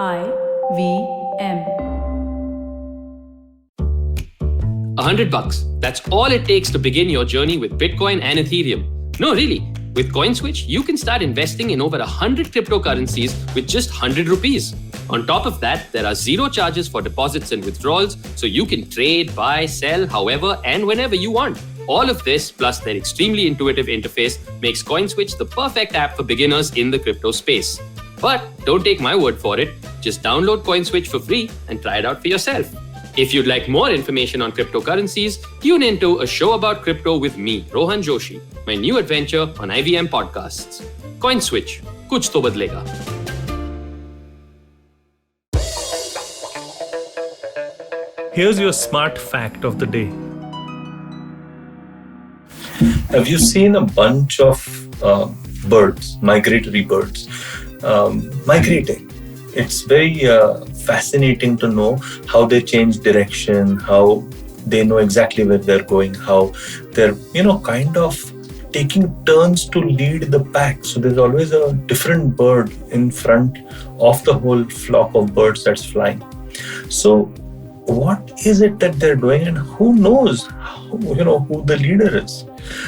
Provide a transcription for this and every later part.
IVM. $100. That's all it takes to begin your journey with Bitcoin and Ethereum. No, really. With CoinSwitch, you can start investing in over 100 cryptocurrencies with just 100 rupees. On top of that, there are zero charges for deposits and withdrawals, so you can trade, buy, sell, however and whenever you want. All of this, plus their extremely intuitive interface, makes CoinSwitch the perfect app for beginners in the crypto space. But don't take my word for it. Just download CoinSwitch for free and try it out for yourself. If you'd like more information on cryptocurrencies, tune into A Show About Crypto with me, Rohan Joshi, my new adventure on IVM Podcasts. CoinSwitch, kuch to badlega. Here's your smart fact of the day. Have you seen a bunch of birds, migratory birds, migrating? It's very fascinating to know how they change direction, how they know exactly where they're going, how they're, kind of taking turns to lead the pack. So there's always a different bird in front of the whole flock of birds that's flying. So what is it that they're doing, and who knows, who the leader is?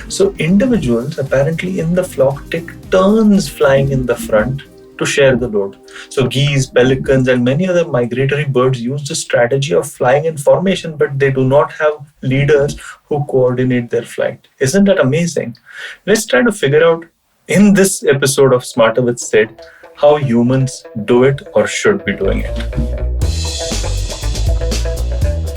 So individuals apparently in the flock take turns flying in the front to share the load. So geese, pelicans, and many other migratory birds use the strategy of flying in formation, but they do not have leaders who coordinate their flight. Isn't that amazing? Let's try to figure out in this episode of Smarter with Sid how humans do it or should be doing it.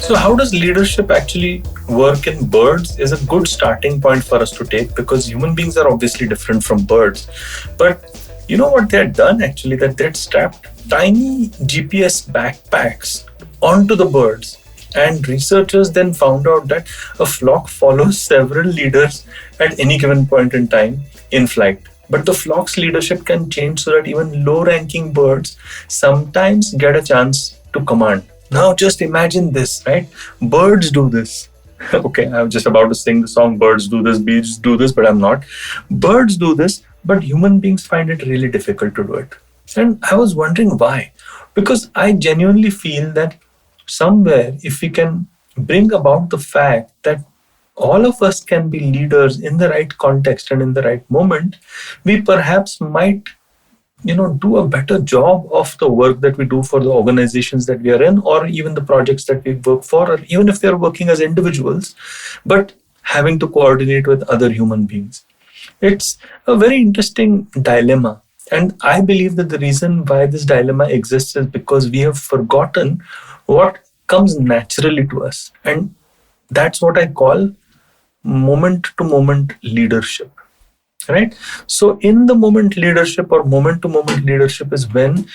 So how does leadership actually work in birds is a good starting point for us to take, because human beings are obviously different from birds. But you know what they had done actually, that they had strapped tiny GPS backpacks onto the birds. And researchers then found out that a flock follows several leaders at any given point in time in flight. But the flock's leadership can change so that even low-ranking birds sometimes get a chance to command. Now just imagine this, right? Birds do this. Okay, I was just about to sing the song, birds do this, bees do this, but I'm not. Birds do this, but human beings find it really difficult to do it. And I was wondering why. Because I genuinely feel that somewhere, if we can bring about the fact that all of us can be leaders in the right context and in the right moment, we perhaps might do a better job of the work that we do for the organizations that we are in, or even the projects that we work for, or even if they're working as individuals, but having to coordinate with other human beings. It's a very interesting dilemma. And I believe that the reason why this dilemma exists is because we have forgotten what comes naturally to us. And that's what I call moment-to-moment leadership. Right? So in the moment leadership or moment-to-moment leadership is when,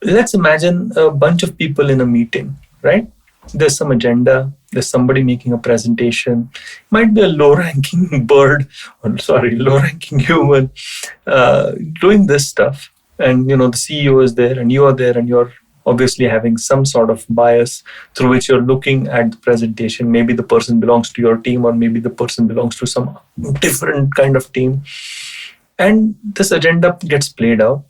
let's imagine a bunch of people in a meeting, right? There's some agenda, there's somebody making a presentation, might be a low-ranking low-ranking human doing this stuff. And, the CEO is there and you are there and you're obviously having some sort of bias through which you're looking at the presentation. Maybe the person belongs to your team, or maybe the person belongs to some different kind of team. And this agenda gets played out.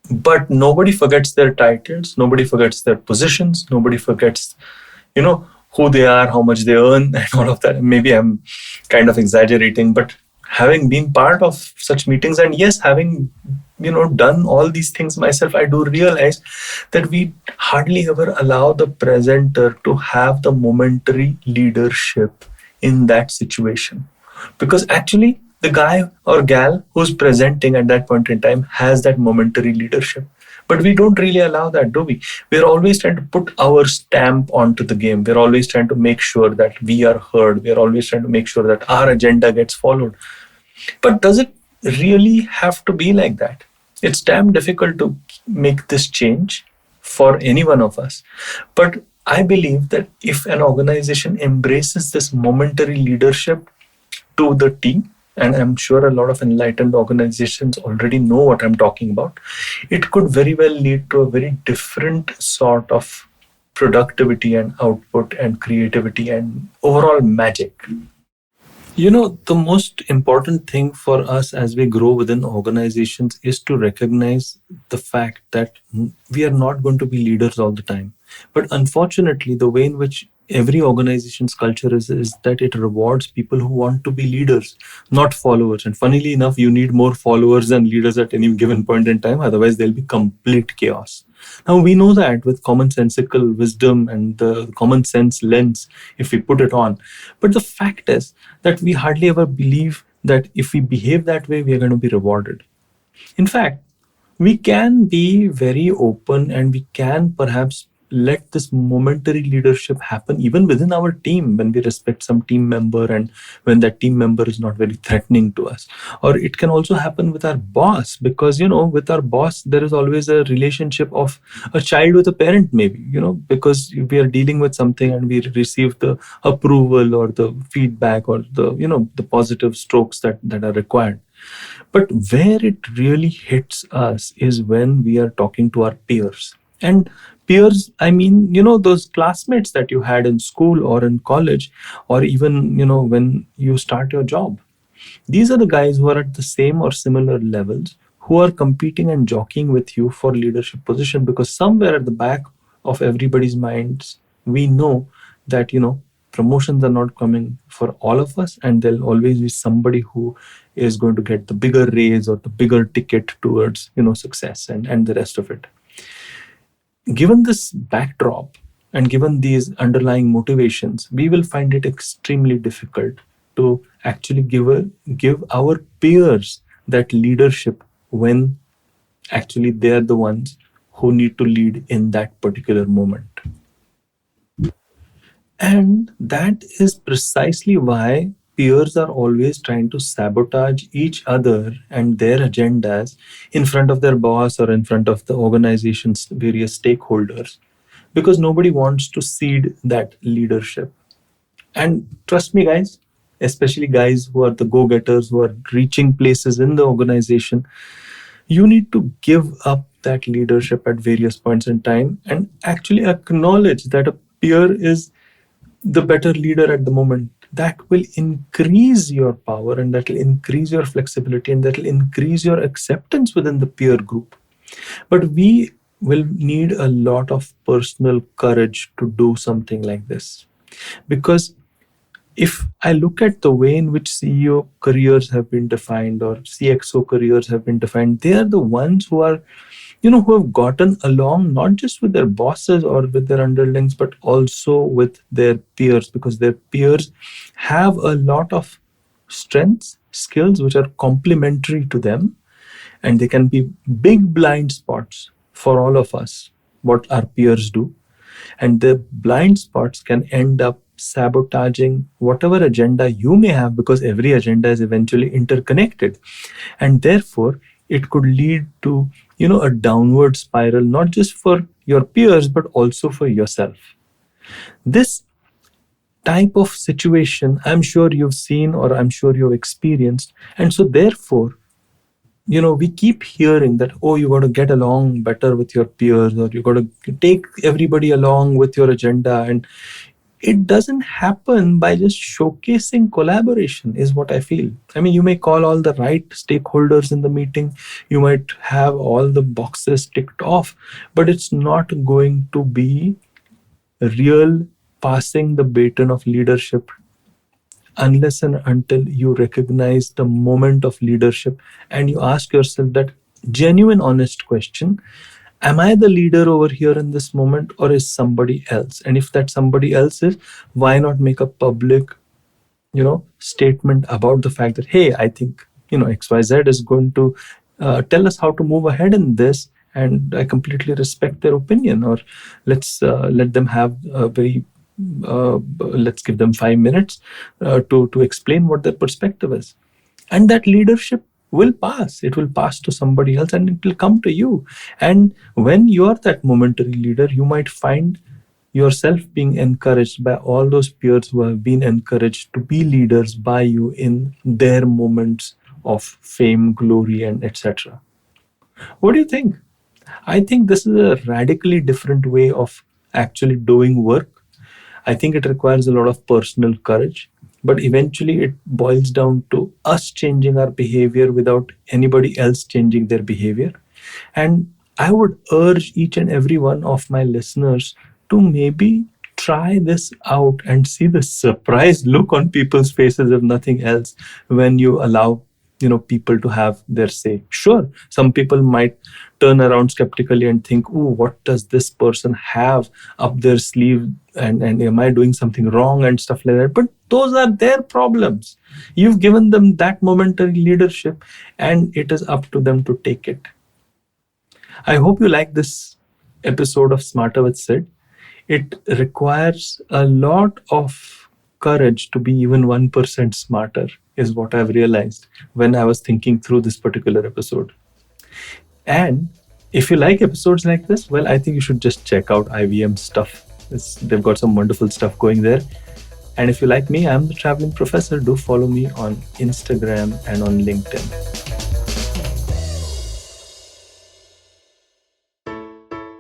But nobody forgets their titles, nobody forgets their positions, nobody forgets, who they are, how much they earn, and all of that. Maybe I'm kind of exaggerating, but having been part of such meetings, and yes, having done all these things myself, I do realize that we hardly ever allow the presenter to have the momentary leadership in that situation. Because actually, the guy or gal who's presenting at that point in time has that momentary leadership. But we don't really allow that, do we? We're always trying to put our stamp onto the game. We're always trying to make sure that we are heard. We're always trying to make sure that our agenda gets followed. But does it really have to be like that? It's damn difficult to make this change for any one of us. But I believe that if an organization embraces this momentary leadership to the T, and I'm sure a lot of enlightened organizations already know what I'm talking about, it could very well lead to a very different sort of productivity and output and creativity and overall magic. The most important thing for us as we grow within organizations is to recognize the fact that we are not going to be leaders all the time. But unfortunately, the way in which every organization's culture is that it rewards people who want to be leaders, not followers. And funnily enough, you need more followers than leaders at any given point in time. Otherwise, there'll be complete chaos. Now, we know that with commonsensical wisdom and the common sense lens, if we put it on. But the fact is that we hardly ever believe that if we behave that way, we are going to be rewarded. In fact, we can be very open and we can perhaps let this momentary leadership happen even within our team when we respect some team member and when that team member is not very threatening to us. Or it can also happen with our boss because, with our boss, there is always a relationship of a child with a parent, maybe, because we are dealing with something and we receive the approval or the feedback or the positive strokes that are required. But where it really hits us is when we are talking to our peers. And peers, I mean, those classmates that you had in school or in college, or even, when you start your job. These are the guys who are at the same or similar levels, who are competing and jockeying with you for leadership position, because somewhere at the back of everybody's minds, we know that, promotions are not coming for all of us, and there'll always be somebody who is going to get the bigger raise or the bigger ticket towards, success and the rest of it. Given this backdrop and given these underlying motivations, we will find it extremely difficult to actually give our peers that leadership when actually they're the ones who need to lead in that particular moment. And that is precisely why peers are always trying to sabotage each other and their agendas in front of their boss or in front of the organization's various stakeholders, because nobody wants to cede that leadership. And trust me, guys, especially guys who are the go getters, who are reaching places in the organization, you need to give up that leadership at various points in time and actually acknowledge that a peer is the better leader at the moment. That will increase your power and that will increase your flexibility and that will increase your acceptance within the peer group. But we will need a lot of personal courage to do something like this. Because if I look at the way in which CEO careers have been defined or CXO careers have been defined, they are the ones who are, who have gotten along not just with their bosses or with their underlings, but also with their peers, because their peers have a lot of strengths, skills which are complementary to them, and they can be big blind spots for all of us, what our peers do. And the blind spots can end up sabotaging whatever agenda you may have, because every agenda is eventually interconnected. And therefore, it could lead to, a downward spiral, not just for your peers, but also for yourself. This type of situation, I'm sure you've seen or I'm sure you've experienced. And so therefore, we keep hearing that, oh, you got to get along better with your peers, or you got to take everybody along with your agenda. And it doesn't happen by just showcasing collaboration, is what I feel. I mean, you may call all the right stakeholders in the meeting, you might have all the boxes ticked off, but it's not going to be real passing the baton of leadership unless and until you recognize the moment of leadership and you ask yourself that genuine, honest question: am I the leader over here in this moment, or is somebody else? And if that somebody else is, why not make a public, statement about the fact that, hey, I think, XYZ is going to tell us how to move ahead in this, and I completely respect their opinion. Or let them have a very let's give them 5 minutes to explain what their perspective is. And that leadership will pass. It will pass to somebody else and it will come to you. And when you're that momentary leader, you might find yourself being encouraged by all those peers who have been encouraged to be leaders by you in their moments of fame, glory, and etc. What do you think? I think this is a radically different way of actually doing work. I think it requires a lot of personal courage. But eventually it boils down to us changing our behavior without anybody else changing their behavior. And I would urge each and every one of my listeners to maybe try this out and see the surprised look on people's faces, if nothing else, when you allow people to have their say. Sure, some people might turn around skeptically and think, oh, what does this person have up their sleeve, and am I doing something wrong and stuff like that. But those are their problems. You've given them that momentary leadership, and it is up to them to take it. I hope you like this episode of Smarter with Sid. It requires a lot of courage to be even 1% smarter, is what I've realized when I was thinking through this particular episode. And if you like episodes like this, well, I think you should just check out IVM stuff. They've got some wonderful stuff going there. And if you like me, I'm the Traveling Professor. Do follow me on Instagram and on LinkedIn.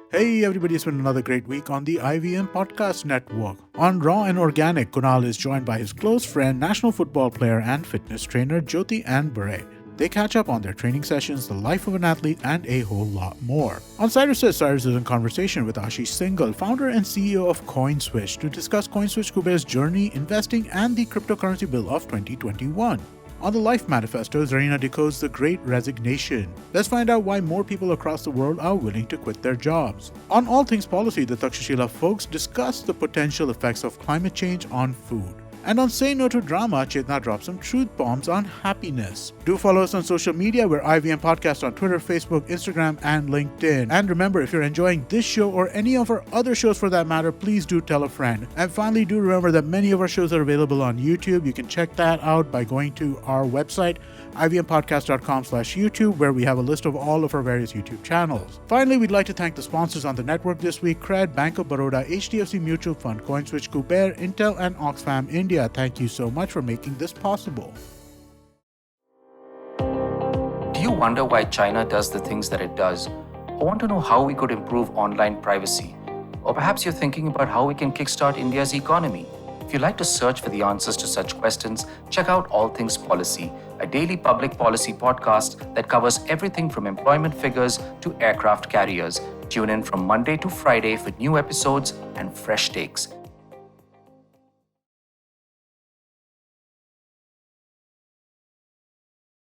Hey everybody, it's been another great week on the IVM Podcast Network. On Raw and Organic, Kunal is joined by his close friend, national football player and fitness trainer Jyoti and Bure. They catch up on their training sessions, the life of an athlete, and a whole lot more. On Cyrus is in conversation with Ashish Singhal, founder and CEO of CoinSwitch, to discuss CoinSwitch Kuber's journey, investing, and the cryptocurrency bill of 2021. On the Life Manifesto, Zarina decodes the Great Resignation. Let's find out why more people across the world are willing to quit their jobs. On All Things Policy, the Takshashila folks discuss the potential effects of climate change on food. And on Say No to Drama, Chetna drops some truth bombs on happiness. Do follow us on social media. We're IVM Podcast on Twitter, Facebook, Instagram, and LinkedIn. And remember, if you're enjoying this show or any of our other shows for that matter, please do tell a friend. And finally, do remember that many of our shows are available on YouTube. You can check that out by going to our website, ivmpodcast.com/YouTube, where we have a list of all of our various YouTube channels. Finally, we'd like to thank the sponsors on the network this week: Cred, Bank of Baroda, HDFC Mutual Fund, CoinSwitch, Kuber, Intel, and Oxfam India. Thank you so much for making this possible. Do you wonder why China does the things that it does? Or want to know how we could improve online privacy? Or perhaps you're thinking about how we can kickstart India's economy? If you'd like to search for the answers to such questions, check out All Things Policy, a daily public policy podcast that covers everything from employment figures to aircraft carriers. Tune in from Monday to Friday for new episodes and fresh takes.